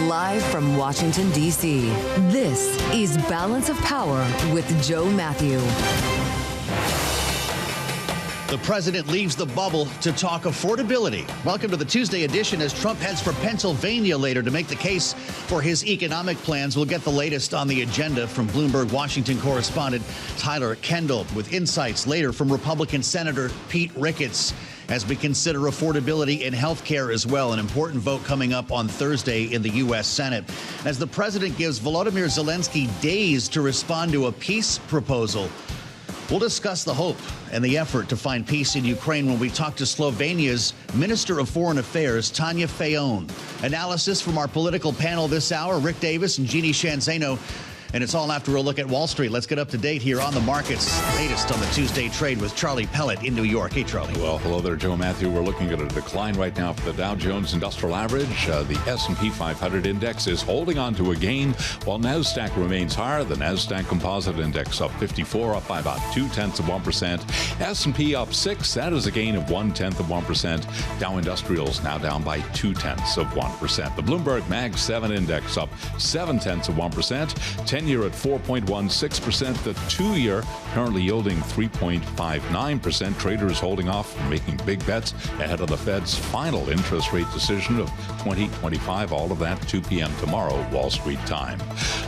Live from Washington, D.C., this is Balance of Power with Joe Mathieu. The president leaves the bubble to talk affordability. Welcome to the Tuesday edition as Trump heads for Pennsylvania later to make the case for his economic plans. We'll get the latest on the agenda from Bloomberg Washington correspondent Tyler Kendall with insights later from Republican Senator Pete Ricketts as we consider affordability in health care as well. An important vote coming up on Thursday in the U.S. Senate as the president gives Volodymyr Zelenskiy days to respond to a peace proposal. We'll discuss the hope and the effort to find peace in Ukraine when we talk to Slovenia's Minister of Foreign Affairs, Tanja Fajon. Analysis from our political panel this hour, Rick Davis and Jeanne Zaino. And it's all after a look at Wall Street. Let's get up to date here on the markets. Latest on the Tuesday trade with Charlie Pellet in New York. Hey, Charlie. Well, hello there, Joe Mathieu. We're looking at a decline right now for the Dow Jones Industrial Average. The S&P 500 index is holding on to a gain, while NASDAQ remains higher. The NASDAQ Composite Index up 54, up by about 0.2%. S&P up 6. That is a gain of 0.1%. Dow Industrials now down by 0.2%. The Bloomberg Mag 7 Index up 0.7%. 10-year at 4.16%. The 2-year currently yielding 3.59%. Traders holding off from making big bets ahead of the Fed's final interest rate decision of 2025. All of that 2 p.m. tomorrow, Wall Street time.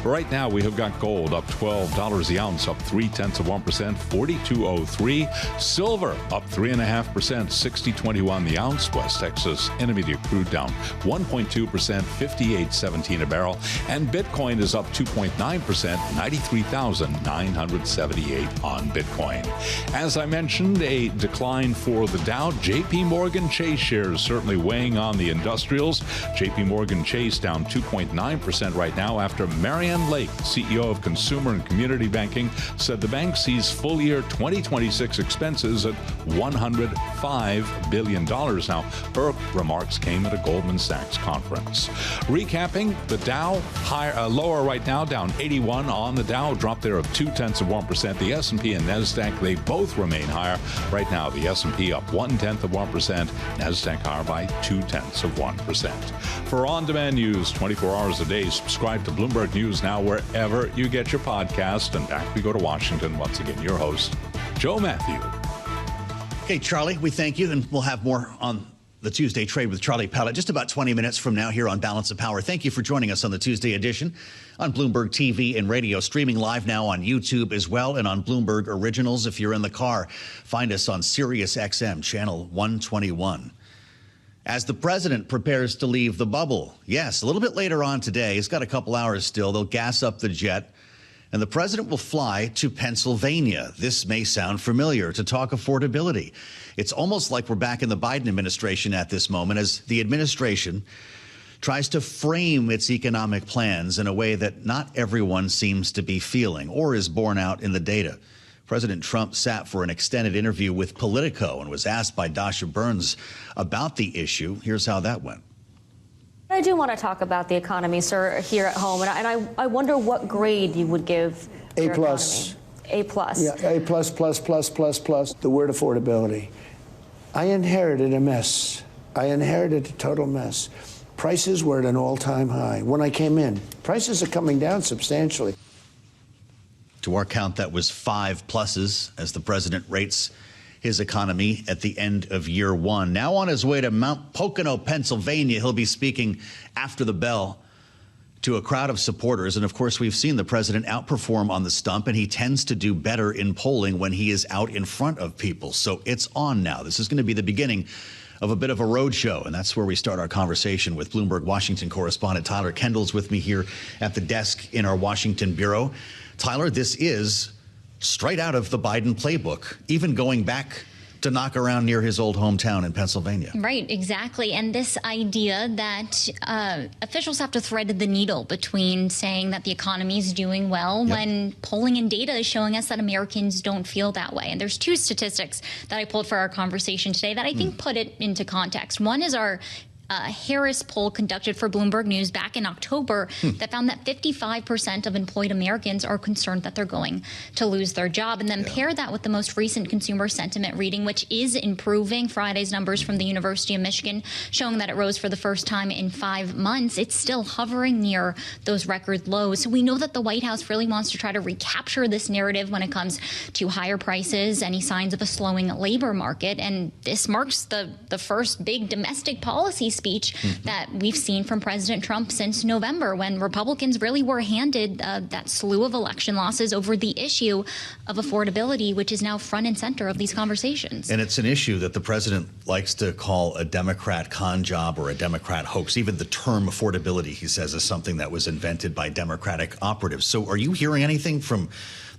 Right now, we have got gold up $12 the ounce, up 0.3%, 42.03. Silver up 3.5%, 60.21 the ounce. West Texas Intermediate crude down 1.2%, 58.17 a barrel. And Bitcoin is up 2.9%, 93,978 on Bitcoin. As I mentioned, a decline for the Dow. JP Morgan Chase shares certainly weighing on the industrials. JP Morgan Chase down 2.9% right now after Marianne Lake, CEO of Consumer and Community Banking, said the bank sees full year 2026 expenses at $105 billion. Now, her remarks came at a Goldman Sachs conference. Recapping, the Dow lower right now, down 81 on the Dow, drop there of 0.2%. The S&P and NASDAQ, they both remain higher. Right now, the S&P up 0.1%, NASDAQ higher by 0.2%. For on-demand news 24 hours a day, subscribe to Bloomberg News now wherever you get your podcast. And back we go to Washington. Once again, your host, Joe Mathieu. Okay, Charlie, we thank you, and we'll have more on the Tuesday trade with Charlie Pellet just about 20 minutes from now here on Balance of Power. Thank you for joining us on the Tuesday edition on Bloomberg TV and radio, streaming live now on YouTube as well and on Bloomberg Originals. If you're in the car, find us on Sirius XM channel 121. As the president prepares to leave the bubble, yes, a little bit later on today, he's got a couple hours still, they'll gas up the jet, and the president will fly to Pennsylvania. This may sound familiar, to talk affordability. It's almost like we're back in the Biden administration at this moment as the administration tries to frame its economic plans in a way that not everyone seems to be feeling or is borne out in the data. President Trump sat for an extended interview with Politico and was asked by Dasha Burns about the issue. Here's how that went. I do want to talk about the economy, sir, here at home, and I wonder what grade you would give A+. A+. Yeah, A+++++. The word affordability. I inherited a mess. I inherited a total mess. Prices were at an all-time high when I came in. Prices are coming down substantially. To our count, that was 5 pluses as the president rates his economy at the end of year one. Now on his way to Mount Pocono, Pennsylvania, he'll be speaking after the bell to a crowd of supporters. And of course, we've seen the president outperform on the stump, and he tends to do better in polling when he is out in front of people. So it's on now. This is going to be the beginning of a bit of a road show, and that's where we start our conversation with Bloomberg Washington correspondent Tyler Kendall's with me here at the desk in our Washington bureau. Tyler, this is straight out of the Biden playbook, even going back to knock around near his old hometown in Pennsylvania. Right, exactly. And this idea that officials have to thread the needle between saying that the economy is doing well when polling and data is showing us that Americans don't feel that way. And there's 2 statistics that I pulled for our conversation today that I think put it into context. One is our Harris poll conducted for Bloomberg News back in October that found that 55% of employed Americans are concerned that they're going to lose their job. And then pair that with the most recent consumer sentiment reading, which is improving. Friday's numbers from the University of Michigan showing that it rose for the first time in 5 months. It's still hovering near those record lows. So we know that the White House really wants to try to recapture this narrative when it comes to higher prices, any signs of a slowing labor market. And this marks the first big domestic policy speech that we've seen from President Trump since November, when Republicans really were handed that slew of election losses over the issue of affordability, which is now front and center of these conversations. And it's an issue that the president likes to call a Democrat con job or a Democrat hoax. Even the term affordability, he says, is something that was invented by Democratic operatives. So are you hearing anything from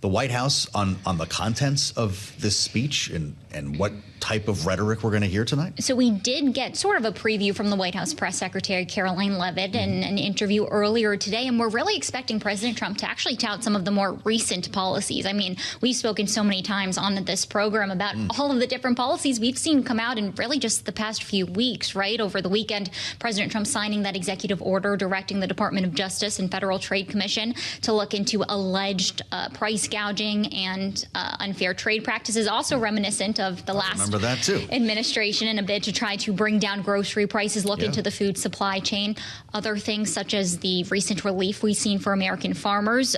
the White House on the contents of this speech and what type of rhetoric we're going to hear tonight? So we did get sort of a preview from the White House press secretary, Caroline Leavitt, in an interview earlier today. And we're really expecting President Trump to actually tout some of the more recent policies. I mean, we've spoken so many times on this program about all of the different policies we've seen come out in really just the past few weeks, right? Over the weekend, President Trump signing that executive order directing the Department of Justice and Federal Trade Commission to look into alleged price gouging and unfair trade practices, also reminiscent of the last administration in a bid to try to bring down grocery prices, look into the food supply chain. Other things such as the recent relief we've seen for American farmers.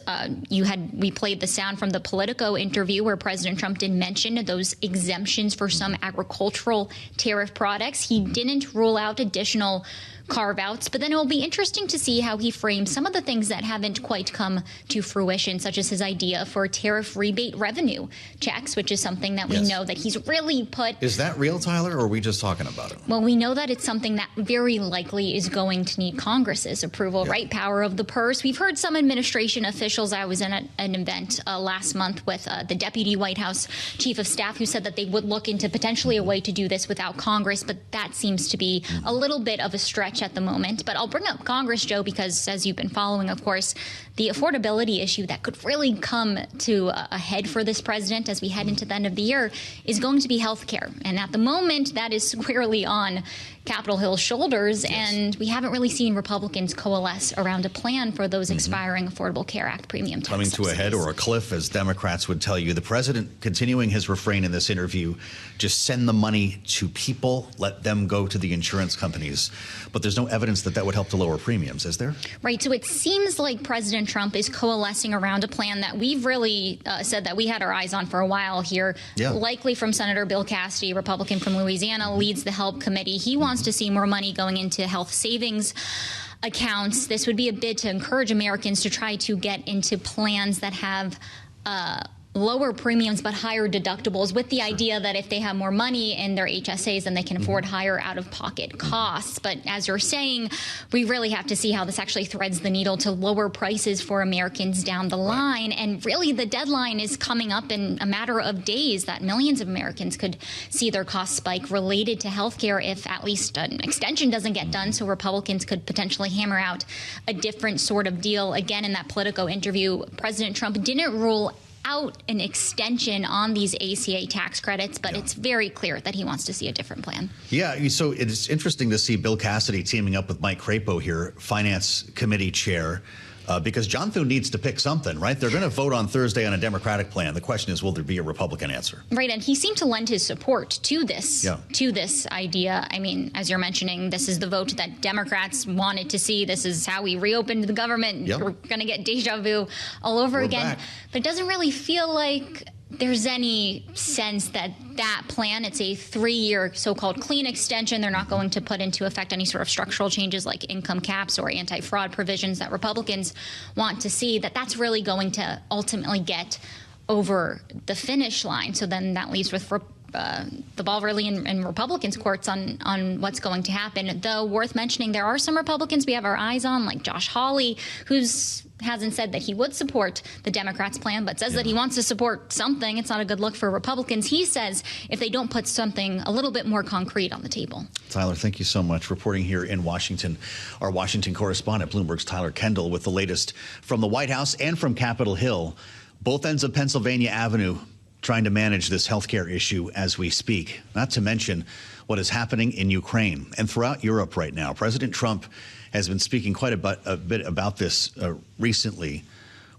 We played the sound from the Politico interview where President Trump did mention those exemptions for some agricultural tariff products. He didn't rule out additional carve-outs, but then it will be interesting to see how he frames some of the things that haven't quite come to fruition, such as his idea for tariff rebate revenue checks, which is something that we know that he's really put. Is that real, Tyler, or are we just talking about it? Well, we know that it's something that very likely is going to need Congress's approval, right? Power of the purse. We've heard some administration officials. I was in an event last month with the Deputy White House Chief of Staff who said that they would look into potentially a way to do this without Congress, but that seems to be a little bit of a stretch at the moment. But I'll bring up Congress, Joe, because as you've been following, of course, the affordability issue that could really come to a head for this president as we head into the end of the year is going to be health care. And at the moment, that is squarely on Capitol Hill's shoulders. And we haven't really seen Republicans coalesce around a plan for those expiring Affordable Care Act premium tax coming subsidies. To a head or a cliff, as Democrats would tell you. The president continuing his refrain in this interview, just send the money to people, let them go to the insurance companies. But there's no evidence that that would help to lower premiums, is there? Right. So it seems like President Trump is coalescing around a plan that we've really said that we had our eyes on for a while here. Likely from Senator Bill Cassidy, Republican from Louisiana, leads the HELP committee. He wants to see more money going into health savings accounts. This would be a bid to encourage Americans to try to get into plans that have lower premiums but higher deductibles, with the idea that if they have more money in their HSAs, then they can afford higher out-of-pocket costs. But as you're saying, we really have to see how this actually threads the needle to lower prices for Americans down the line. And really, the deadline is coming up in a matter of days that millions of Americans could see their costs spike related to health care if at least an extension doesn't get done. So Republicans could potentially hammer out a different sort of deal. Again, in that Politico interview, President Trump didn't rule out an extension on these ACA tax credits, but it's very clear that he wants to see a different plan. Yeah, so it's interesting to see Bill Cassidy teaming up with Mike Crapo here, Finance Committee Chair, because John Thune needs to pick something, right? They're going to vote on Thursday on a Democratic plan. The question is, will there be a Republican answer? Right, and he seemed to lend his support to this idea. I mean, as you're mentioning, this is the vote that Democrats wanted to see. This is how we reopened the government. We're going to get deja vu all over again. But it doesn't really feel like there's any sense that plan, it's a 3-year so-called clean extension. They're not going to put into effect any sort of structural changes like income caps or anti-fraud provisions that Republicans want to see, that's really going to ultimately get over the finish line. So then that leaves with the ball really in Republicans' courts on what's going to happen. Though worth mentioning, there are some Republicans we have our eyes on, like Josh Hawley, hasn't said that he would support the Democrats' plan, but says that he wants to support something. It's not a good look for Republicans. He says if they don't put something a little bit more concrete on the table. Tyler, thank you so much. Reporting here in Washington, our Washington correspondent, Bloomberg's Tyler Kendall, with the latest from the White House and from Capitol Hill. Both ends of Pennsylvania Avenue trying to manage this healthcare issue as we speak, not to mention what is happening in Ukraine and throughout Europe right now. President Trump has been speaking quite a bit about this recently,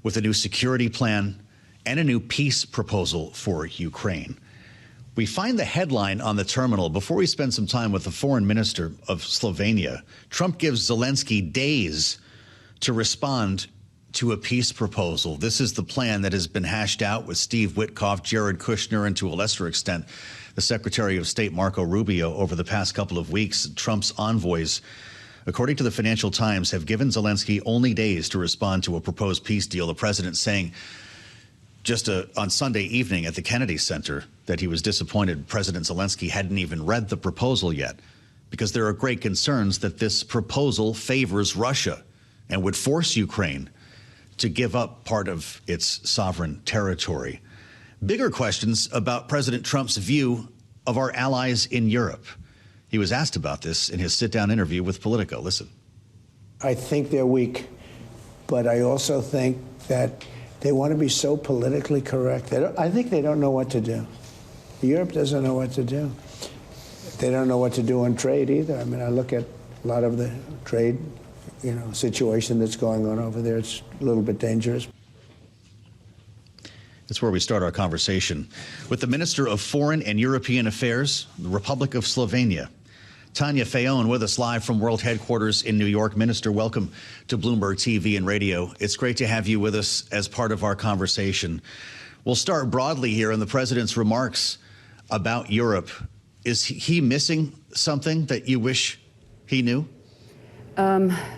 with a new security plan and a new peace proposal for Ukraine. We find the headline on the terminal before we spend some time with the foreign minister of Slovenia. Trump gives Zelenskiy days to respond to a peace proposal. This is the plan that has been hashed out with Steve Witkoff, Jared Kushner, and to a lesser extent, the Secretary of State Marco Rubio over the past couple of weeks. Trump's envoys, according to the Financial Times, have given Zelenskiy only days to respond to a proposed peace deal. The president saying just on Sunday evening at the Kennedy Center that he was disappointed President Zelenskiy hadn't even read the proposal yet, because there are great concerns that this proposal favors Russia and would force Ukraine to give up part of its sovereign territory. Bigger questions about President Trump's view of our allies in Europe. He was asked about this in his sit-down interview with Politico. Listen. I think they're weak, but I also think that they want to be so politically correct. I think they don't know what to do. Europe doesn't know what to do. They don't know what to do on trade either. I mean, I look at a lot of the trade, situation that's going on over there. It's a little bit dangerous. That's where we start our conversation with the Minister of Foreign and European Affairs, the Republic of Slovenia. Tanja Fajon with us live from World Headquarters in New York. Minister, welcome to Bloomberg TV and radio. It's great to have you with us as part of our conversation. We'll start broadly here in the president's remarks about Europe. Is he missing something that you wish he knew?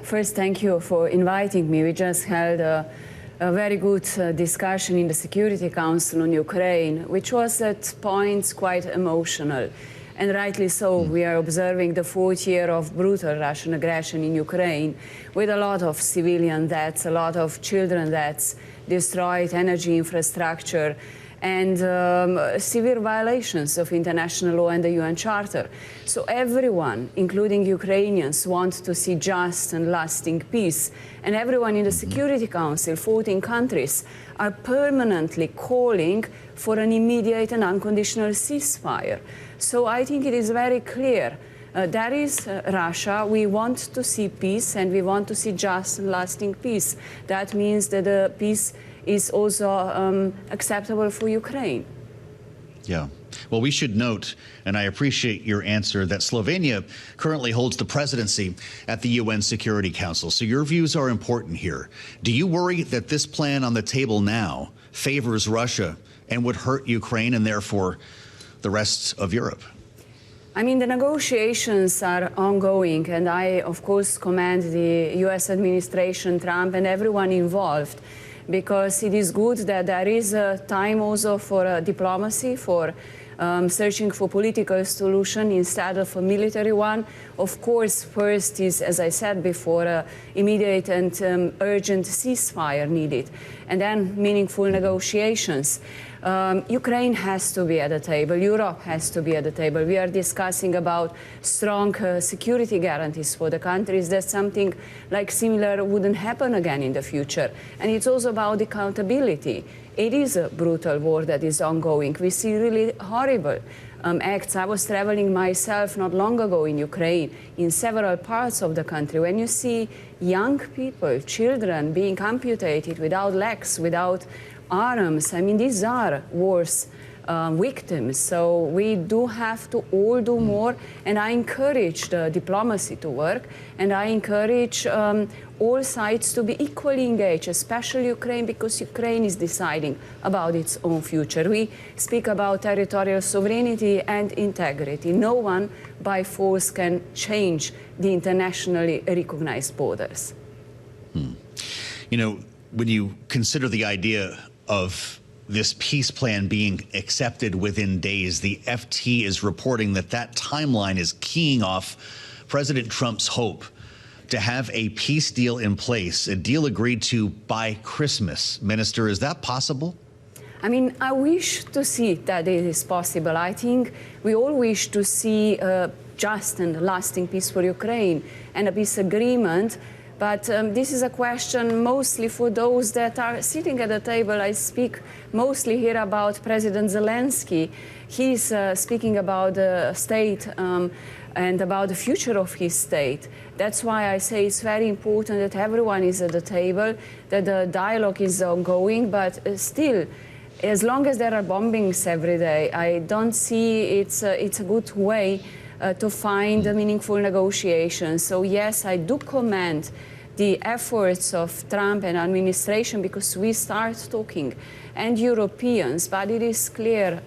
First, thank you for inviting me. We just held a very good discussion in the Security Council on Ukraine, which was at points quite emotional. And rightly so. We are observing the fourth year of brutal Russian aggression in Ukraine, with a lot of civilian deaths, a lot of children deaths, destroyed energy infrastructure, and severe violations of international law and the UN Charter. So everyone, including Ukrainians, want to see just and lasting peace. And everyone in the Security Council, 14 countries, are permanently calling for an immediate and unconditional ceasefire. So I think it is very clear. That is Russia. We want to see peace, and we want to see just and lasting peace. That means that the peace is also acceptable for Ukraine. Yeah. Well, we should note, and I appreciate your answer, that Slovenia currently holds the presidency at the UN Security Council. So your views are important here. Do you worry that this plan on the table now favors Russia and would hurt Ukraine and therefore the rest of Europe? I mean, the negotiations are ongoing, and I, of course, commend the U.S. administration, Trump, and everyone involved, because it is good that there is a time also for diplomacy, for searching for political solution instead of a military one. Of course, first is, as I said before, immediate and urgent ceasefire needed, and then meaningful negotiations. Ukraine has to be at the table. Europe has to be at the table. We are discussing about strong security guarantees for the countries. That something like similar wouldn't happen again in the future. And it's also about accountability. It is a brutal war that is ongoing. We see really horrible acts. I was traveling myself not long ago in Ukraine, in several parts of the country. When you see young people, children being amputated without legs, without arms, I mean, these are wars victims. So we do have to all do more. And I encourage the diplomacy to work. And I encourage all sides to be equally engaged, especially Ukraine, because Ukraine is deciding about its own future. We speak about territorial sovereignty and integrity. No one by force can change the internationally recognized borders. You know, when you consider the idea of this peace plan being accepted within days, the FT is reporting that that timeline is keying off President Trump's hope to have a peace deal in place, a deal agreed to by Christmas. Minister, is that possible? I mean, I wish to see that it is possible. I think we all wish to see a just and lasting peace for Ukraine and a peace agreement But this is a question mostly for those that are sitting at the table. I speak mostly here about President Zelenskiy. He's speaking about the state and about the future of his state. That's why I say it's very important that everyone is at the table, that the dialogue is ongoing, but still, as long as there are bombings every day, I don't see it's a good way to find meaningful negotiations. So yes, I do commend the efforts of Trump and administration because we start talking, and Europeans, but it is clear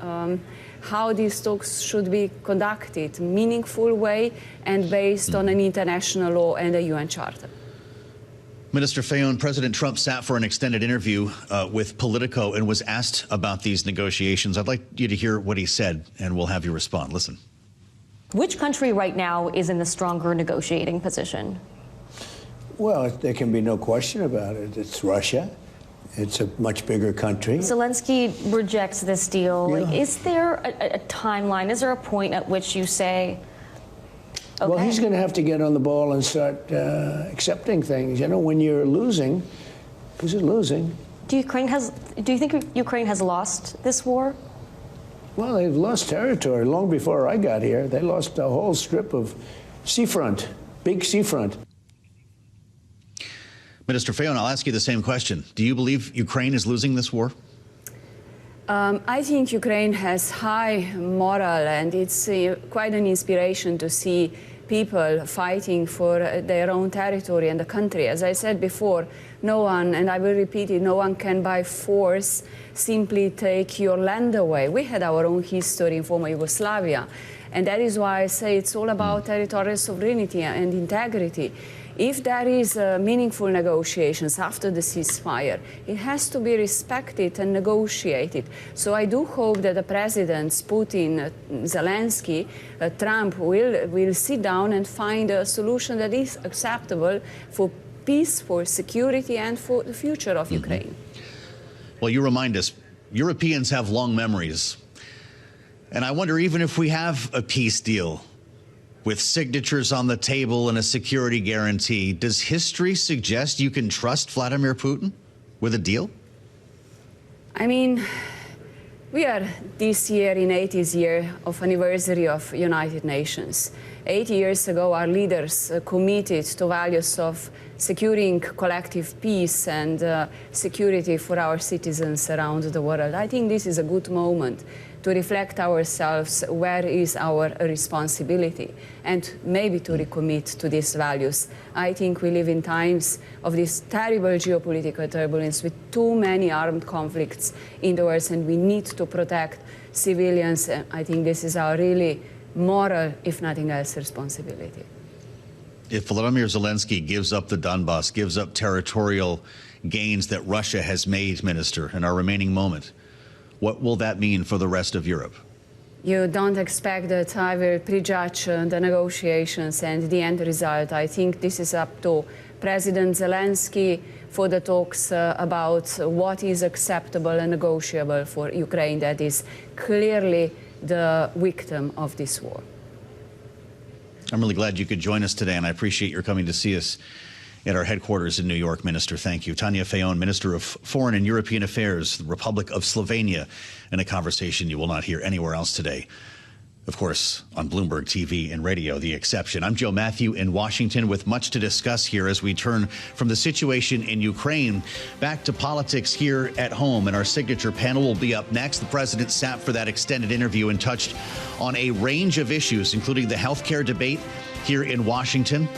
how these talks should be conducted, meaningful way and based on an international law and a UN Charter. Minister Fajon, President Trump sat for an extended interview with Politico and was asked about these negotiations. I'd like you to hear what he said, and we'll have you respond. Listen. Which country right now is in the stronger negotiating position? Well, there can be no question about it. It's Russia. It's a much bigger country. Zelenskiy rejects this deal. Yeah. Is there a timeline? Is there a point at which you say, okay? Well, he's going to have to get on the ball and start accepting things. You know, when you're losing, because you're losing. Do you think Ukraine has lost this war? Well, they've lost territory long before I got here. They lost a whole strip of seafront, big seafront. Minister Fajon, I'll ask you the same question. Do you believe Ukraine is losing this war? I think Ukraine has high moral, and it's quite an inspiration to see people fighting for their own territory and the country. As I said before, no one, and I will repeat it, no one can by force simply take your land away. We had our own history in former Yugoslavia, and that is why I say it's all about territorial sovereignty and integrity. If there is meaningful negotiations after the ceasefire, it has to be respected and negotiated. So I do hope that the presidents, Putin, Zelensky, Trump, will sit down and find a solution that is acceptable for peace, for security, and for the future of Ukraine. Well, you remind us, Europeans have long memories. And I wonder, even if we have a peace deal with signatures on the table and a security guarantee, does history suggest you can trust Vladimir Putin with a deal? I mean, we are this year in 80th year of anniversary of United Nations. 80 years ago, our leaders committed to values of securing collective peace and security for our citizens around the world. I think this is a good moment to reflect ourselves where is our responsibility and maybe to recommit to these values. I think we live in times of this terrible geopolitical turbulence with too many armed conflicts in the world, and we need to protect civilians. I think this is our really moral, if nothing else, responsibility. If Volodymyr Zelensky gives up the Donbass, gives up territorial gains that Russia has made, Minister, in our remaining moment, what will that mean for the rest of Europe? You don't expect that I will prejudge the negotiations and the end result. I think this is up to President Zelensky for the talks about what is acceptable and negotiable for Ukraine that is clearly the victim of this war. I'm really glad you could join us today, and I appreciate your coming to see us at our headquarters in New York, Minister. Thank you. Tanja Fajon, Minister of Foreign and European Affairs, the Republic of Slovenia, in a conversation you will not hear anywhere else today. Of course, on Bloomberg TV and radio, The Exception. I'm Joe Mathieu in Washington with much to discuss here as we turn from the situation in Ukraine back to politics here at home. And our signature panel will be up next. The president sat for that extended interview and touched on a range of issues, including the health care debate here in Washington,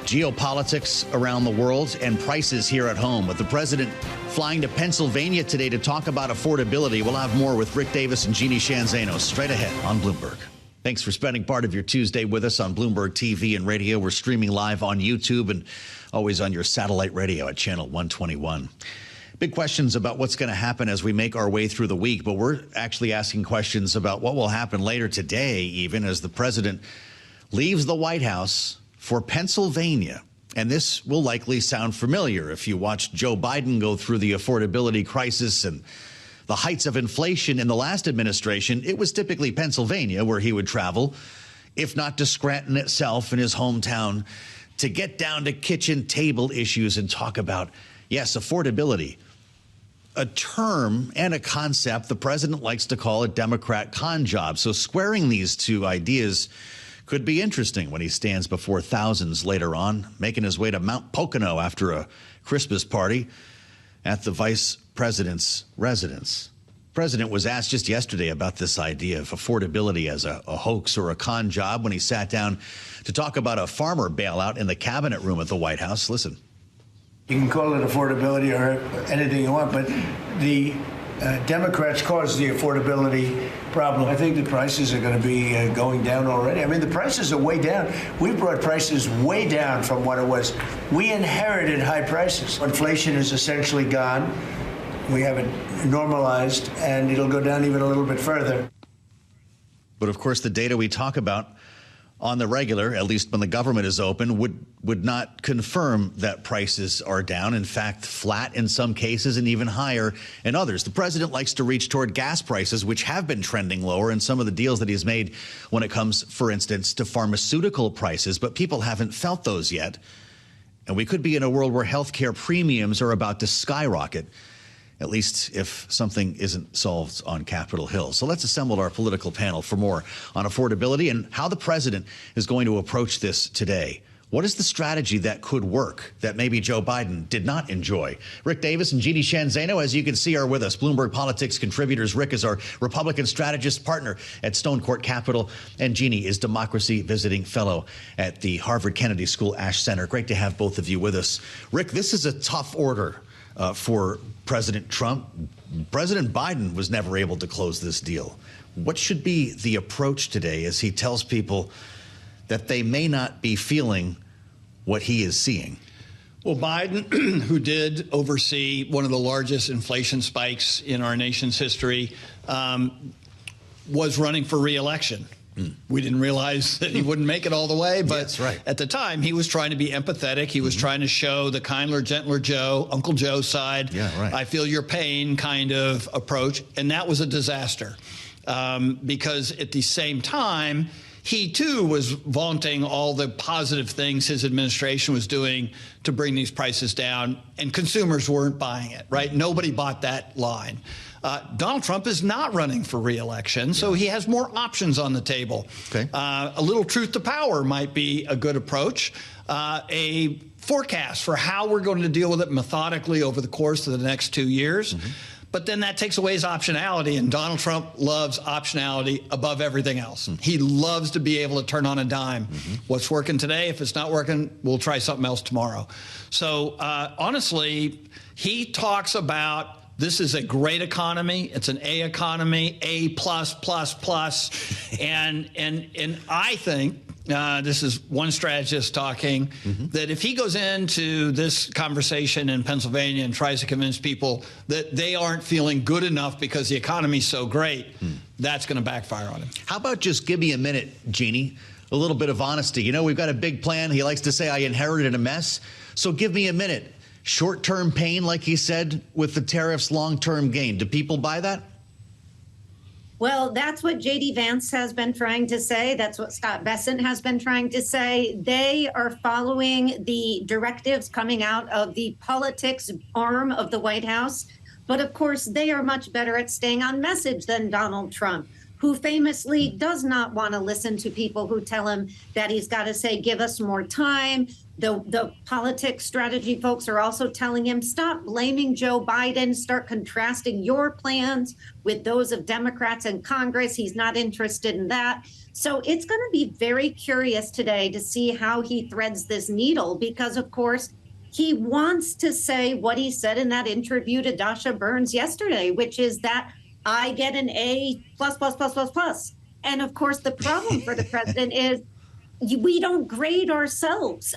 geopolitics around the world, and prices here at home. With the president flying to Pennsylvania today to talk about affordability. We'll have more with Rick Davis and Jeanne Zaino straight ahead on Bloomberg. Thanks for spending part of your Tuesday with us on Bloomberg TV and radio. We're streaming live on YouTube and always on your satellite radio at channel 121. Big questions about what's going to happen as we make our way through the week, but we're actually asking questions about what will happen later today, even as the president leaves the White House for Pennsylvania. And this will likely sound familiar if you watched Joe Biden go through the affordability crisis and the heights of inflation in the last administration. It was typically Pennsylvania where he would travel, if not to Scranton itself in his hometown to get down to kitchen table issues and talk about, yes, affordability, a term and a concept the president likes to call a Democrat con job. So squaring these two ideas could be interesting when he stands before thousands later on, making his way to Mount Pocono after a Christmas party at the vice president's residence. The president was asked just yesterday about this idea of affordability as a hoax or a con job when he sat down to talk about a farmer bailout in the cabinet room at the White House. Listen. You can call it affordability or anything you want, but the Democrats caused the affordability problem. I think the prices are going to be going down already. I mean, the prices are way down. We brought prices way down from what it was. We inherited high prices. Inflation is essentially gone. We have it normalized, and it'll go down even a little bit further. But of course, the data we talk about on the regular, at least when the government is open, would not confirm that prices are down. In fact, flat in some cases and even higher in others. The president likes to reach toward gas prices, which have been trending lower, and some of the deals that he's made when it comes, for instance, to pharmaceutical prices. But people haven't felt those yet. And we could be in a world where healthcare premiums are about to skyrocket, at least if something isn't solved on Capitol Hill. So let's assemble our political panel for more on affordability and how the president is going to approach this today. What is the strategy that could work that maybe Joe Biden did not enjoy? Rick Davis and Jeanne Zaino, as you can see, are with us. Bloomberg Politics contributors. Rick is our Republican strategist partner at Stonecourt Capital, and Jeanne is Democracy Visiting Fellow at the Harvard Kennedy School Ash Center. Great to have both of you with us. Rick, this is a tough order for President Trump. President Biden was never able to close this deal. What should be the approach today as he tells people that they may not be feeling what he is seeing? Well, Biden, who did oversee one of the largest inflation spikes in our nation's history, was running for re-election. We didn't realize that he wouldn't make it all the way, but that's right. At the time, he was trying to be empathetic. He was trying to show the kindler, gentler Joe, Uncle Joe side. Yeah, right. I feel your pain kind of approach. And that was a disaster because at the same time, he, too, was vaunting all the positive things his administration was doing to bring these prices down, and consumers weren't buying it, right? Nobody bought that line. Donald Trump is not running for re-election, so he has more options on the table. Okay. A little truth to power might be a good approach. A forecast for how we're going to deal with it methodically over the course of the next 2 years. But then that takes away his optionality, and Donald Trump loves optionality above everything else. He loves to be able to turn on a dime. What's working today, if it's not working, we'll try something else tomorrow. So honestly, he talks about this is a great economy. It's an A economy, A+++. And I think this is one strategist talking, that if he goes into this conversation in Pennsylvania and tries to convince people that they aren't feeling good enough because the economy's so great, that's going to backfire on him. How about just give me a minute, Jeanne? A little bit of honesty. You know, we've got a big plan. He likes to say, I inherited a mess. So give me a minute. Short-term pain, like he said, with the tariffs, long-term gain. Do people buy that? Well, that's what J.D. Vance has been trying to say. That's what Scott Bessent has been trying to say. They are following the directives coming out of the politics arm of the White House. But of course, they are much better at staying on message than Donald Trump, who famously does not want to listen to people who tell him that he's got to say, give us more time. The politics strategy folks are also telling him, stop blaming Joe Biden, start contrasting your plans with those of Democrats in Congress. He's not interested in that. So it's going to be very curious today to see how he threads this needle, because, of course, he wants to say what he said in that interview to Dasha Burns yesterday, which is that I get an A+++++. And of course, the problem for the president is we don't grade ourselves.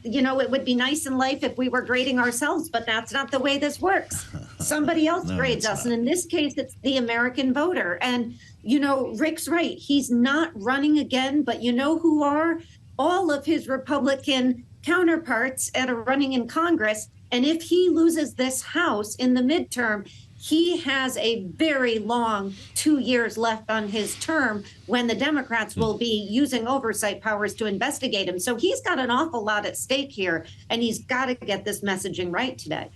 You know, it would be nice in life if we were grading ourselves, but that's not the way this works. Somebody else grades us. And in this case, it's the American voter. And, you know, Rick's right. He's not running again. But you know who are? All of his Republican counterparts that are running in Congress. And if he loses this House in the midterm, he has a very long 2 years left on his term when the Democrats will be using oversight powers to investigate him. So he's got an awful lot at stake here, and he's got to get this messaging right today.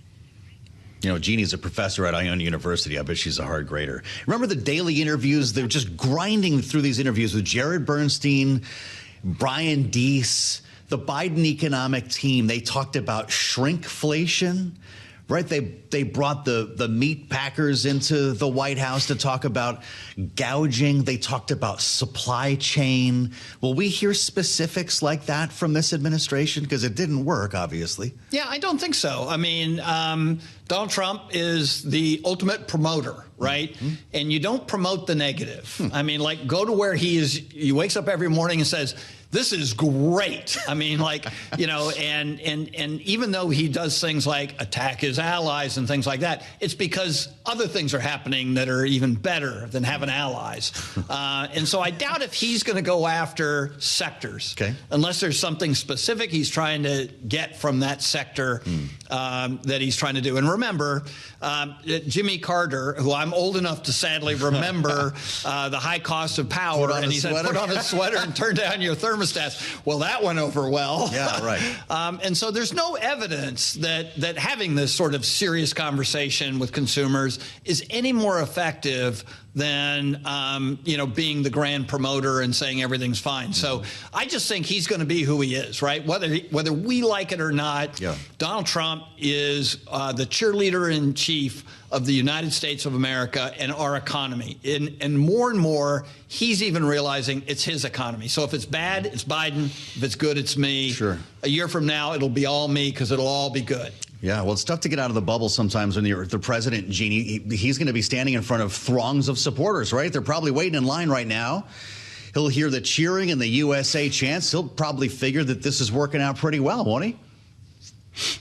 You know, Jeannie's a professor at Iona University. I bet she's a hard grader. Remember the daily interviews? They're just grinding through these interviews with Jared Bernstein, Brian Deese, the Biden economic team. They talked about shrinkflation, right? They brought the meat packers into the White House to talk about gouging. They talked about supply chain. Will we hear specifics like that from this administration? Because it didn't work, obviously. Yeah, I don't think so. I mean, Donald Trump is the ultimate promoter, right? Mm-hmm. And you don't promote the negative. I mean, like, go to where he wakes up every morning and says, this is great. I mean, like, you know, and even though he does things like attack his allies and things like that, it's because other things are happening that are even better than having allies. And so I doubt if he's going to go after sectors, unless there's something specific he's trying to get from that sector that he's trying to do. And remember, Jimmy Carter, who I'm old enough to sadly remember the high cost of power, and he said, put on a sweater and turn down your thermostat. Well, that went over well. Yeah, right. And so there's no evidence that having this sort of serious conversation with consumers is any more effective than, you know, being the grand promoter and saying everything's fine. So I just think he's going to be who he is, right? Whether we like it or not, Donald Trump is the cheerleader in chief of the United States of America and our economy. And more, he's even realizing it's his economy. So if it's bad, it's Biden. If it's good, it's me. Sure. A year from now, it'll be all me because it'll all be good. Yeah, well, it's tough to get out of the bubble sometimes when you're the president, Jeannie. He's going to be standing in front of throngs of supporters, right? They're probably waiting in line right now. He'll hear the cheering and the USA chants. He'll probably figure that this is working out pretty well, won't he?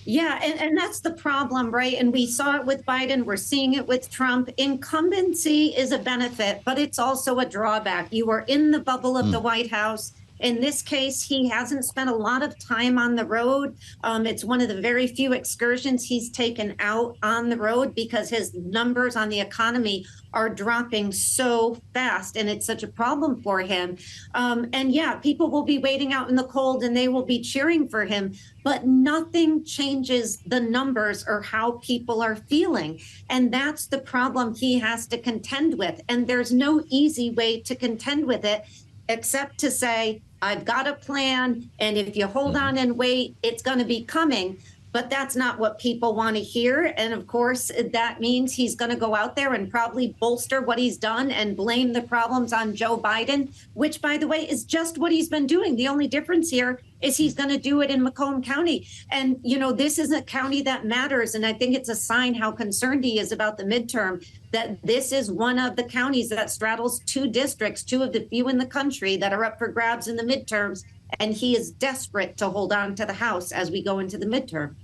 Yeah, and that's the problem, right? And we saw it with Biden. We're seeing it with Trump. Incumbency is a benefit, but it's also a drawback. You are in the bubble of the White House. In this case, he hasn't spent a lot of time on the road. It's one of the very few excursions he's taken out on the road because his numbers on the economy are dropping so fast, and it's such a problem for him. And yeah, people will be waiting out in the cold and they will be cheering for him, but nothing changes the numbers or how people are feeling. And that's the problem he has to contend with. And there's no easy way to contend with it except to say, I've got a plan, and if you hold on and wait, it's going to be coming. But that's not what people want to hear. And of course, that means he's going to go out there and probably bolster what he's done and blame the problems on Joe Biden, which, by the way, is just what he's been doing. The only difference here is he's going to do it in Macomb County. And, you know, this is a county that matters. And I think it's a sign how concerned he is about the midterm, that this is one of the counties that straddles two districts, two of the few in the country that are up for grabs in the midterms. And he is desperate to hold on to the House as we go into the midterm.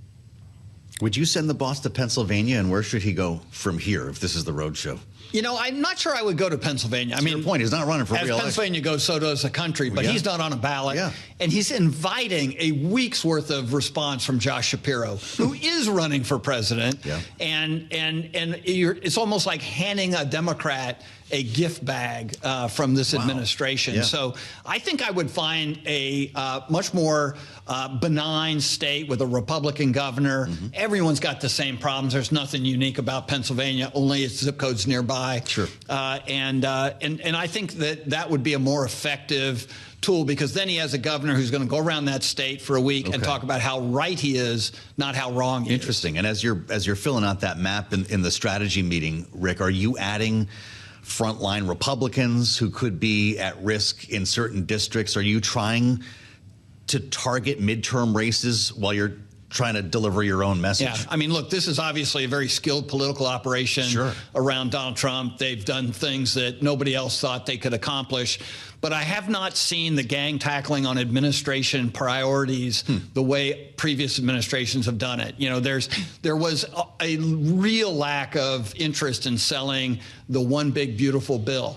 Would you send the boss to Pennsylvania, and where should he go from here if this is the road show? You know, I'm not sure I would go to Pennsylvania. I mean, your point, he's not running for re-election. As Pennsylvania goes, so does the country, but he's not on a ballot. Yeah. And he's inviting a week's worth of response from Josh Shapiro, who is running for president. Yeah. And it's almost like handing a Democrat a gift bag from this administration. Yeah. So I think I would find a much more benign state with a Republican governor. Everyone's got the same problems. There's nothing unique about Pennsylvania, only its zip codes nearby. Sure. And I think that would be a more effective tool, because then he has a governor who's going to go around that state for a week and talk about how right he is, not how wrong he is. Interesting. And as you're filling out that map in the strategy meeting, Rick, are you adding frontline Republicans who could be at risk in certain districts? Are you trying to target midterm races while you're trying to deliver your own message? Yeah, I mean, look, this is obviously a very skilled political operation around Donald Trump. They've done things that nobody else thought they could accomplish. But I have not seen the gang tackling on administration priorities the way previous administrations have done it. You know, there was a real lack of interest in selling the one big beautiful bill.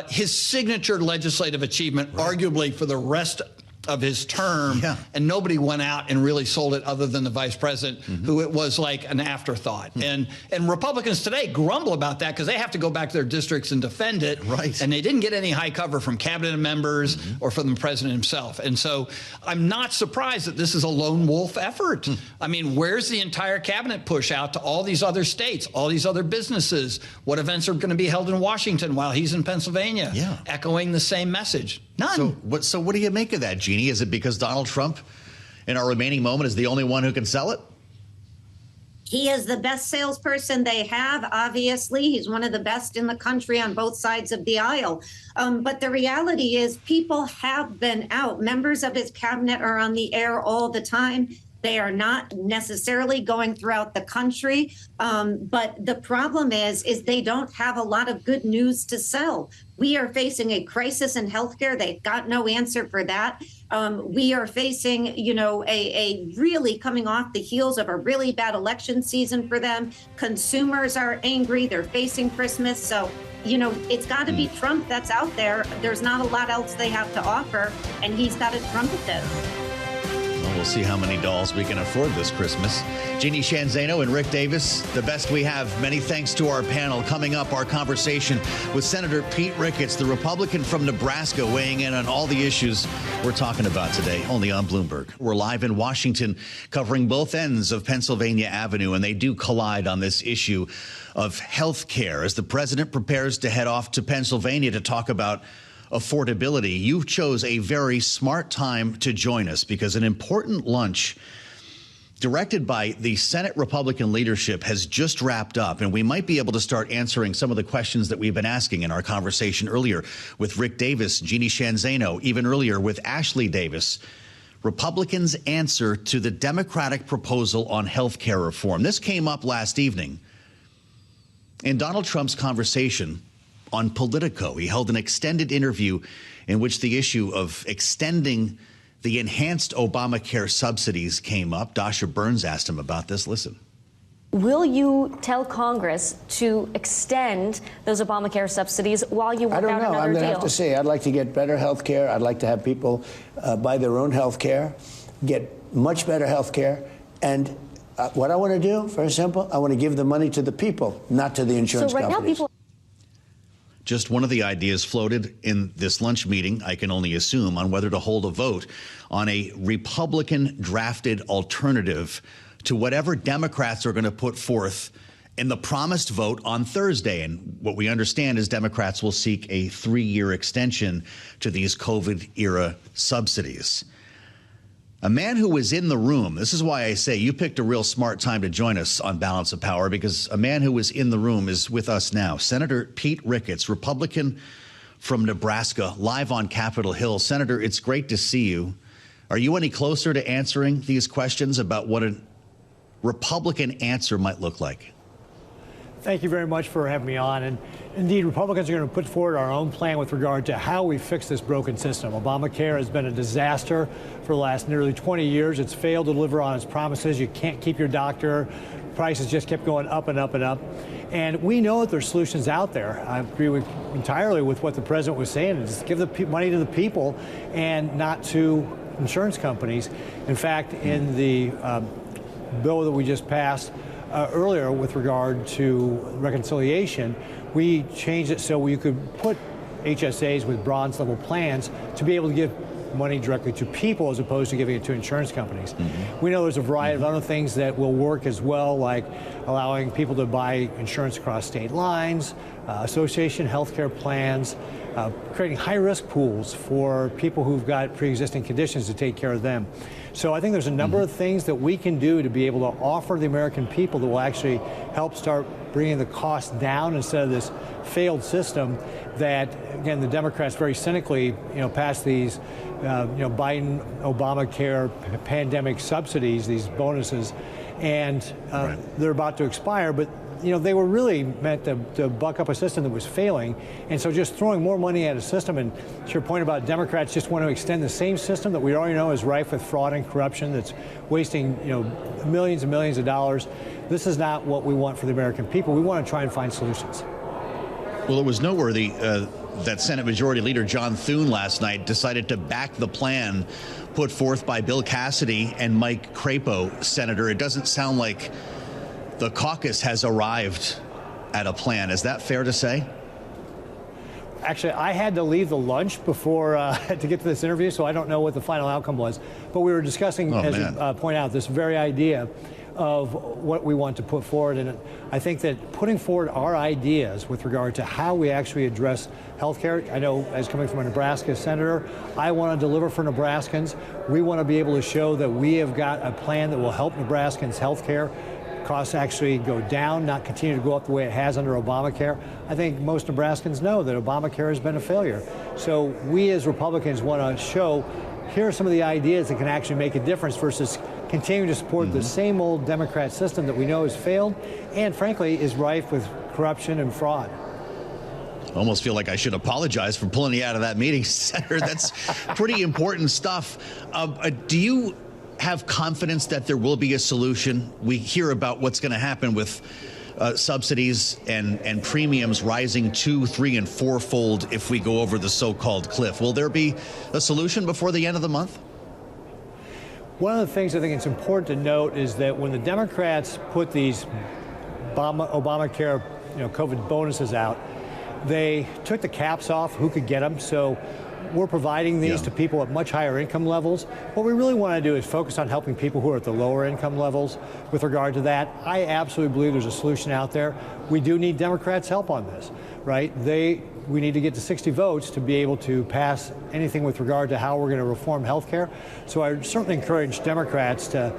His signature legislative achievement, arguably for the rest of his term, and nobody went out and really sold it other than the vice president, who it was like an afterthought. And Republicans today grumble about that because they have to go back to their districts and defend it. Right. And they didn't get any high cover from cabinet members or from the president himself. And so I'm not surprised that this is a lone wolf effort. I mean, where's the entire cabinet push out to all these other states, all these other businesses? What events are going to be held in Washington while he's in Pennsylvania, echoing the same message? None. So what do you make of that, Jeannie? Is it because Donald Trump, in our remaining moment, is the only one who can sell it? He is the best salesperson they have, obviously. He's one of the best in the country on both sides of the aisle. But the reality is people have been out. Members of his cabinet are on the air all the time. They are not necessarily going throughout the country. But the problem is they don't have a lot of good news to sell. We are facing a crisis in healthcare. They've got no answer for that. We are facing, a really coming off the heels of a really bad election season for them. Consumers are angry. They're facing Christmas. So, it's got to be Trump that's out there. There's not a lot else they have to offer, and he's got to trumpet this. Well, we'll see how many dolls we can afford this Christmas. Jeanne, Zaino, and Rick Davis, the best we have. Many thanks to our panel. Coming up, our conversation with Senator Pete Ricketts, the Republican from Nebraska, weighing in on all the issues we're talking about today, only on Bloomberg. We're live in Washington, covering both ends of Pennsylvania Avenue, and they do collide on this issue of health care as the president prepares to head off to Pennsylvania to talk about affordability. You chose a very smart time to join us because an important lunch directed by the Senate Republican leadership has just wrapped up, and we might be able to start answering some of the questions that we've been asking in our conversation earlier with Rick Davis, Jeanne Zaino, even earlier with Ashley Davis. Republicans' answer to the Democratic proposal on health care reform. This came up last evening in Donald Trump's conversation on Politico. He held an extended interview in which the issue of extending the enhanced Obamacare subsidies came up. Dasha Burns asked him about this. Listen. Will you tell Congress to extend those Obamacare subsidies while you work out another deal? I don't know. I'm going to have to say, I'd like to get better health care. I'd like to have people buy their own health care, get much better health care. And what I want to do, very simple, I want to give the money to the people, not to the insurance companies. Just one of the ideas floated in this lunch meeting, I can only assume, on whether to hold a vote on a Republican-drafted alternative to whatever Democrats are going to put forth in the promised vote on Thursday. And what we understand is Democrats will seek a 3-year extension to these COVID-era subsidies. A man who was in the room, this is why I say you picked a real smart time to join us on Balance of Power, because a man who was in the room is with us now. Senator Pete Ricketts, Republican from Nebraska, live on Capitol Hill. Senator, it's great to see you. Are you any closer to answering these questions about what a Republican answer might look like? Thank you very much for having me on. And indeed, Republicans are going to put forward our own plan with regard to how we fix this broken system. Obamacare has been a disaster for the last nearly 20 years. It's failed to deliver on its promises. You can't keep your doctor. Prices just kept going up and up and up. And we know that there's solutions out there. I agree entirely with what the president was saying. Just give the money to the people and not to insurance companies. In fact, in the bill that we just passed earlier with regard to reconciliation, we changed it so you could put HSAs with bronze level plans to be able to give money directly to people as opposed to giving it to insurance companies. We know there's a variety of other things that will work as well, like allowing people to buy insurance across state lines, association healthcare plans, creating high-risk pools for people who've got pre-existing conditions to take care of them. So I think there's a number of things that we can do to be able to offer the American people that will actually help start bringing the cost down instead of this failed system that, again, the Democrats very cynically, passed these, Biden Obamacare pandemic subsidies, these bonuses, and they're about to expire, but they were really meant to buck up a system that was failing. And so just throwing more money at a system, and to your point about Democrats just want to extend the same system that we already know is rife with fraud and corruption, that's wasting, millions and millions of dollars. This is not what we want for the American people. We want to try and find solutions. Well, it was noteworthy that Senate Majority Leader John Thune last night decided to back the plan put forth by Bill Cassidy and Mike Crapo, Senator. It doesn't sound like the caucus has arrived at a plan. Is that fair to say? Actually, I had to leave the lunch before to get to this interview, so I don't know what the final outcome was. But we were discussing, as you point out, this very idea of what we want to put forward. And I think that putting forward our ideas with regard to how we actually address health care, I know as coming from a Nebraska senator, I want to deliver for Nebraskans. We want to be able to show that we have got a plan that will help Nebraskans' health care costs actually go down, not continue to go up the way it has under Obamacare. I think most Nebraskans know that Obamacare has been a failure. So we as Republicans want to show, here are some of the ideas that can actually make a difference versus continuing to support the same old Democrat system that we know has failed and, frankly, is rife with corruption and fraud. I almost feel like I should apologize for pulling you out of that meeting, Senator. That's pretty important stuff. Do you have confidence that there will be a solution? We hear about what's going to happen with subsidies and premiums rising 2, 3, and 4-fold if we go over the so-called cliff. Will there be a solution before the end of the month? One of the things I think it's important to note is that when the Democrats put these Obamacare, COVID bonuses out, they took the caps off who could get them. So we're providing these to people at much higher income levels. What we really want to do is focus on helping people who are at the lower income levels with regard to that. I absolutely believe there's a solution out there. We do need Democrats' help on this, right? We need to get to 60 votes to be able to pass anything with regard to how we're going to reform health care. So I certainly encourage Democrats to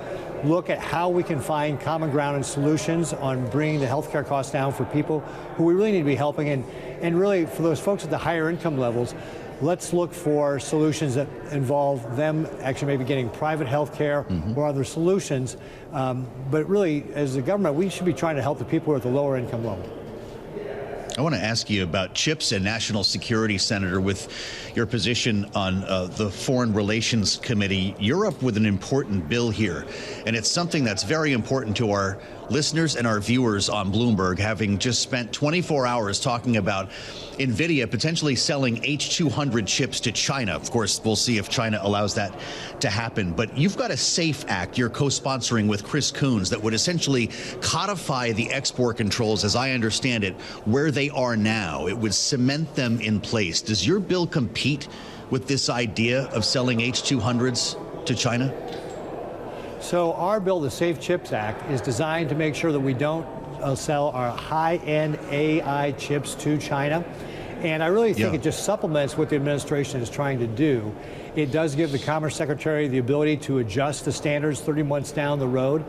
look at how we can find common ground and solutions on bringing the health care costs down for people who we really need to be helping. And really, for those folks at the higher income levels, let's look for solutions that involve them actually maybe getting private health care or other solutions. But really, as a government, we should be trying to help the people who are at the lower income level. I want to ask you about chips and national security, Senator, with your position on the Foreign Relations Committee. You're up with an important bill here, and it's something that's very important to our listeners and our viewers on Bloomberg, having just spent 24 hours talking about Nvidia potentially selling H200 chips to China. Of course, we'll see if China allows that to happen. But you've got a SAFE Act you're co-sponsoring with Chris Coons that would essentially codify the export controls, as I understand it, where they are now. It would cement them in place. Does your bill compete with this idea of selling H200s to China? So our bill, the Safe Chips Act, is designed to make sure that we don't sell our high-end AI chips to China. And I really think it just supplements what the administration is trying to do. It does give the Commerce Secretary the ability to adjust the standards 30 months down the road.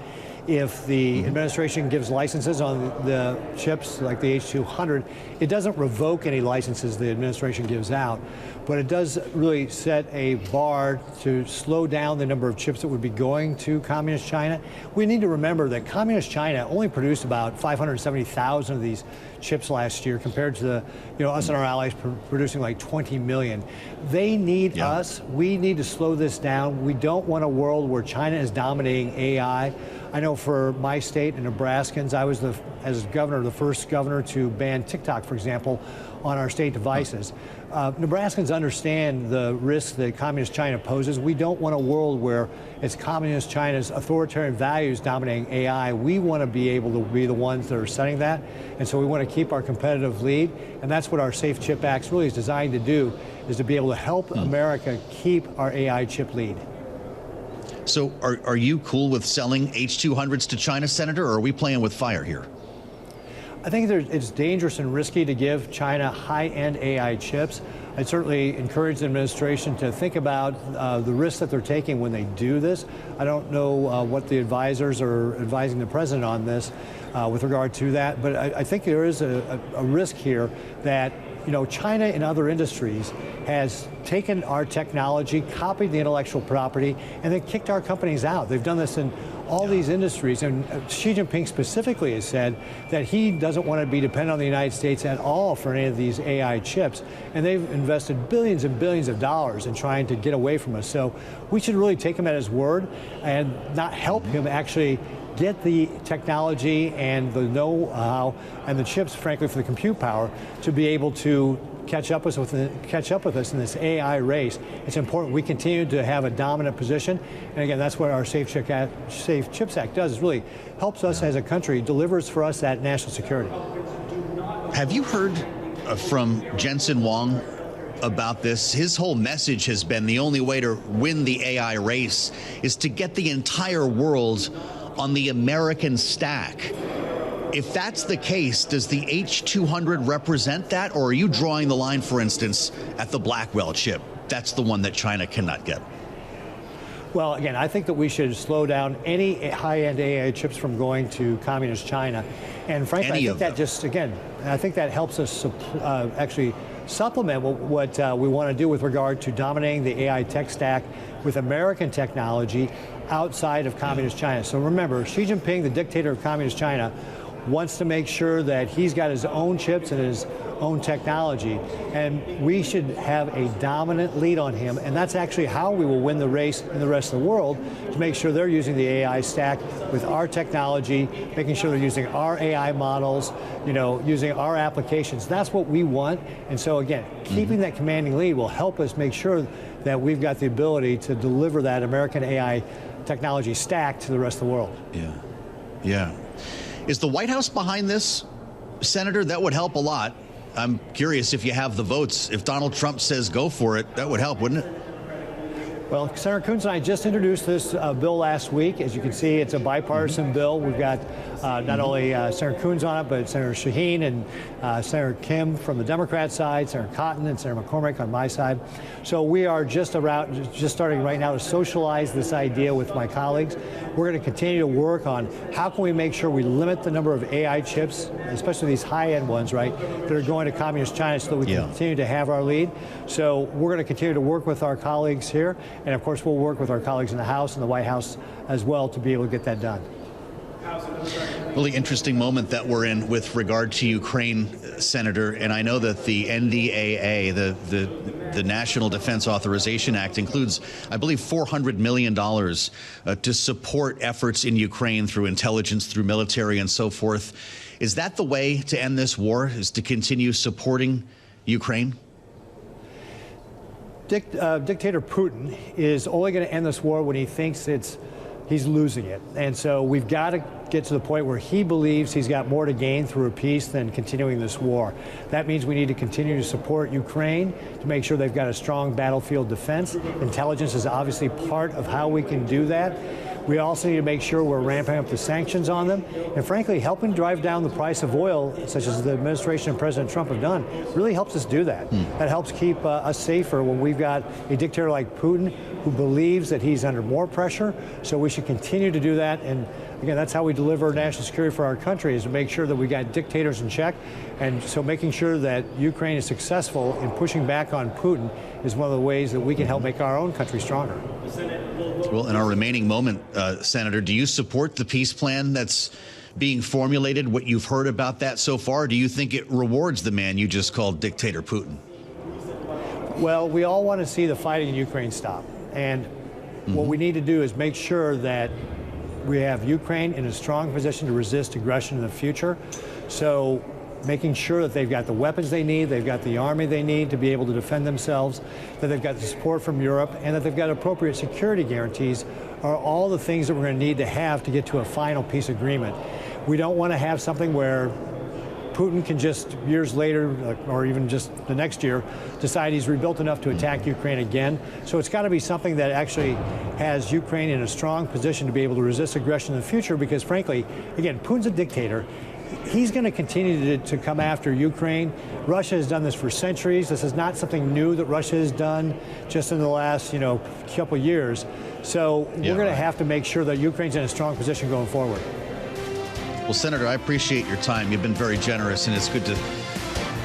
If the administration gives licenses on the chips like the H200, it doesn't revoke any licenses the administration gives out, but it does really set a bar to slow down the number of chips that would be going to Communist China. We need to remember that Communist China only produced about 570,000 of these chips last year compared to us and our allies producing like 20 million. They need us. We need to slow this down. We don't want a world where China is dominating AI. I know for my state and Nebraskans, I was, as governor, the first governor to ban TikTok, for example, on our state devices. Nebraskans understand the risks that Communist China poses. We don't want a world where it's Communist China's authoritarian values dominating AI. We want to be able to be the ones that are setting that. And so we want to keep our competitive lead. And that's what our Safe Chip Act really is designed to do, is to be able to help America keep our AI chip lead. So are you cool with selling H200s to China, Senator, or are we playing with fire here? I think it's dangerous and risky to give China high-end AI chips. I certainly encourage the administration to think about the risks that they're taking when they do this. I don't know what the advisors are advising the president on this with regard to that, but I think there is a risk here that China in other industries has taken our technology, copied the intellectual property, and then kicked our companies out. They've done this in all these industries, and Xi Jinping specifically has said that he doesn't want to be dependent on the United States at all for any of these AI chips, and they've invested billions and billions of dollars in trying to get away from us. So we should really take him at his word and not help him actually get the technology and the know-how and the chips, frankly, for the compute power to be able to catch up with us in this AI race, it's important we continue to have a dominant position. And again, that's what our Safe Chips Act does, is really helps us as a country, delivers for us that national security. Have you heard from Jensen Huang about this? His whole message has been the only way to win the AI race is to get the entire world on the American stack. If that's the case, does the H200 represent that, or are you drawing the line, for instance, at the Blackwell chip? That's the one that China cannot get. Well, again, I think that we should slow down any high-end AI chips from going to communist China. And frankly, I think that just, again, I think that helps us actually supplement what we want to do with regard to dominating the AI tech stack with American technology outside of communist China. So remember, Xi Jinping, the dictator of communist China, wants to make sure that he's got his own chips and his own technology, and we should have a dominant lead on him, and that's actually how we will win the race in the rest of the world, to make sure they're using the AI stack with our technology, making sure they're using our AI models, using our applications. That's what we want. And so again, keeping that commanding lead will help us make sure that we've got the ability to deliver that American AI technology stack to the rest of the world. Yeah. Is the White House behind this, Senator? That would help a lot. I'm curious if you have the votes. If Donald Trump says go for it, that would help, wouldn't it? Well, Senator Coons and I just introduced this bill last week. As you can see, it's a bipartisan bill. We've got not only Senator Coons on it, but Senator Sheehan and Senator Kim from the Democrat side, Senator Cotton and Senator McCormick on my side. So we are just starting right now to socialize this idea with my colleagues. We're going to continue to work on how can we make sure we limit the number of AI chips, especially these high-end ones, right, that are going to communist China, so that we can continue to have our lead. So we're going to continue to work with our colleagues here. And of course, we'll work with our colleagues in the House and the White House as well to be able to get that done. Really interesting moment that we're in with regard to Ukraine, Senator. And I know that the NDAA, the National Defense Authorization Act, includes, I believe, $400 million to support efforts in Ukraine through intelligence, through military and so forth. Is that the way to end this war, is to continue supporting Ukraine? Dictator Putin is only going to end this war when he thinks he's losing it. And so we've got to get to the point where he believes he's got more to gain through a peace than continuing this war. That means we need to continue to support Ukraine to make sure they've got a strong battlefield defense. Intelligence is obviously part of how we can do that. We also need to make sure we're ramping up the sanctions on them, and frankly, helping drive down the price of oil, such as the administration and President Trump have done, really helps us do that. That helps keep us safer when we've got a dictator like Putin who believes that he's under more pressure. So we should continue to do that. And again, that's how we deliver national security for our country, is to make sure that we got dictators in check. And so making sure that Ukraine is successful in pushing back on Putin is one of the ways that we can help make our own country stronger. Well, in our remaining moment, Senator, do you support the peace plan that's being formulated? What you've heard about that so far? Do you think it rewards the man you just called Dictator Putin? Well, we all want to see the fighting in Ukraine stop. And what we need to do is make sure that we have Ukraine in a strong position to resist aggression in the future. So making sure that they've got the weapons they need, they've got the army they need to be able to defend themselves, that they've got the support from Europe, and that they've got appropriate security guarantees are all the things that we're going to need to have to get to a final peace agreement. We don't want to have something where Putin can just years later, or even just the next year, decide he's rebuilt enough to attack Ukraine again. So it's got to be something that actually has Ukraine in a strong position to be able to resist aggression in the future, because frankly, again, Putin's a dictator. He's going to continue to come after Ukraine. Russia has done this for centuries. This is not something new that Russia has done just in the last, couple of years. So we're going to have to make sure that Ukraine's in a strong position going forward. Well, Senator, I appreciate your time. You've been very generous, and it's good to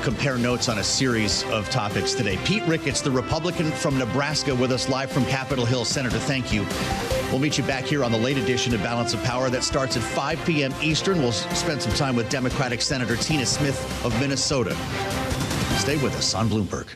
compare notes on a series of topics today. Pete Ricketts, the Republican from Nebraska, with us live from Capitol Hill. Senator, thank you. We'll meet you back here on the late edition of Balance of Power that starts at 5 p.m. Eastern. We'll spend some time with Democratic Senator Tina Smith of Minnesota. Stay with us on Bloomberg.